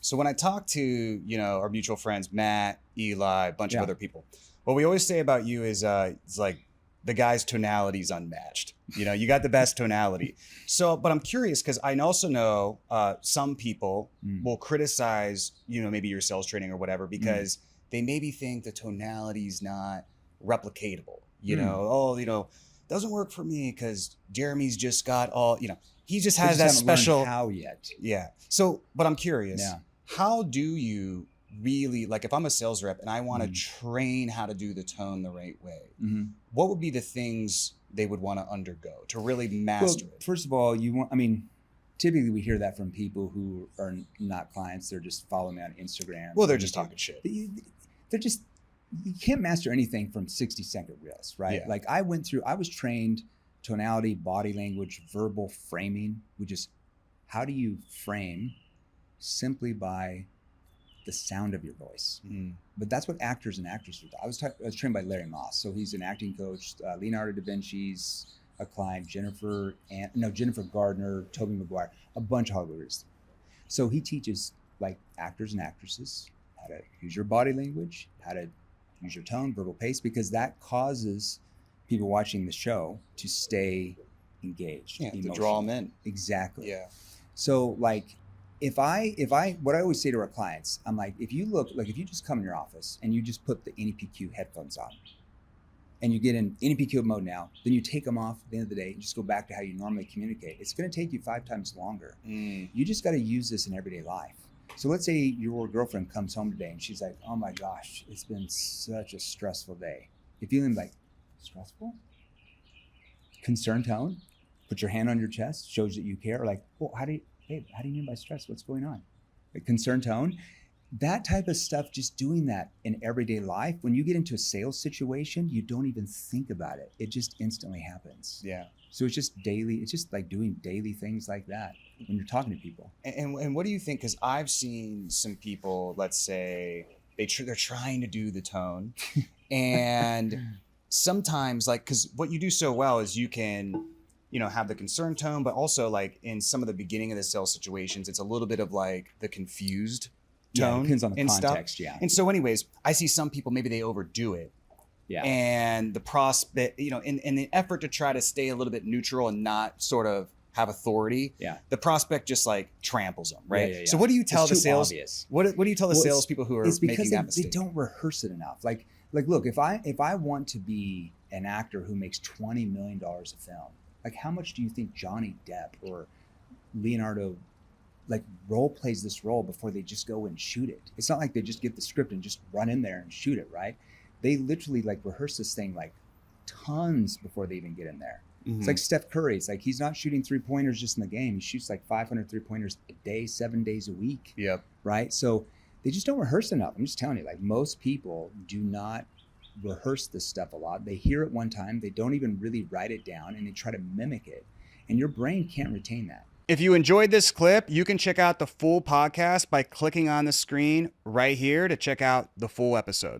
So when I talk to, our mutual friends, Matt, Eli, a bunch of other people, what we always say about you is it's like the guy's tonality is unmatched. You got the best tonality. So, but I'm curious because I also know some people will criticize, maybe your sales training or whatever, because they maybe think the tonality is not replicatable. Doesn't work for me because Jeremy's just got all, he just has that special. How yet? Yeah. So, but I'm curious, how do you really, like if I'm a sales rep and I want to train how to do the tone the right way, what would be the things they would want to undergo to really master it? First of all, typically we hear that from people who are not clients. They're just following me on Instagram. Well, they're just talking shit. You can't master anything from 60-second reels, right? Yeah. Like I was trained tonality, body language, verbal framing, which is how do you frame simply by the sound of your voice. But that's what actors and actresses do. I was trained by Larry Moss. So he's an acting coach. Leonardo da Vinci's a client, Jennifer Gardner, Tobey Maguire, a bunch of Hollywooders. So he teaches like actors and actresses how to use your body language, how to use your tone, verbal pace, because that causes people watching the show to stay engaged. Yeah, to draw them in. Exactly. Yeah. So like, what I always say to our clients, I'm like, if you just come in your office and you just put the NEPQ headphones on and you get in NEPQ mode now, then you take them off at the end of the day and just go back to how you normally communicate. It's going to take you 5 times longer. You just got to use this in everyday life. So let's say your girlfriend comes home today and she's like, oh my gosh, it's been such a stressful day. You're feeling like stressful? Concerned tone, put your hand on your chest, shows that you care. Like, well, how do you mean by stress? What's going on? A concerned tone, that type of stuff, just doing that in everyday life. When you get into a sales situation, you don't even think about it. It just instantly happens. Yeah. So it's just daily. It's just like doing daily things like that when you're talking to people. And what do you think? Because I've seen some people, let's say they're trying to do the tone and sometimes because what you do so well is you can, have the concern tone, but also like in some of the beginning of the sales situations, it's a little bit of like the confused tone. Depends on the stuff. context. Yeah. And so anyways, I see some people, maybe they overdo it. Yeah. And the prospect, in the effort to try to stay a little bit neutral and not sort of have authority, the prospect just like tramples them, right? Yeah. So what do you tell the sales? Obvious. What do you tell the salespeople who are making that mistake? They don't rehearse it enough. Like look, if I want to be an actor who makes $20 million a film, like how much do you think Johnny Depp or Leonardo like role plays this role before they just go and shoot it? It's not like they just get the script and just run in there and shoot it, right? They literally like rehearse this thing like tons before they even get in there. It's like Steph Curry. It's like he's not shooting 3-pointers just in the game. He shoots like 500 3-pointers a day, 7 days a week. Yep. Right? So they just don't rehearse enough. I'm just telling you, like most people do not rehearse this stuff a lot. They hear it one time. They don't even really write it down and they try to mimic it. And your brain can't retain that. If you enjoyed this clip, you can check out the full podcast by clicking on the screen right here to check out the full episode.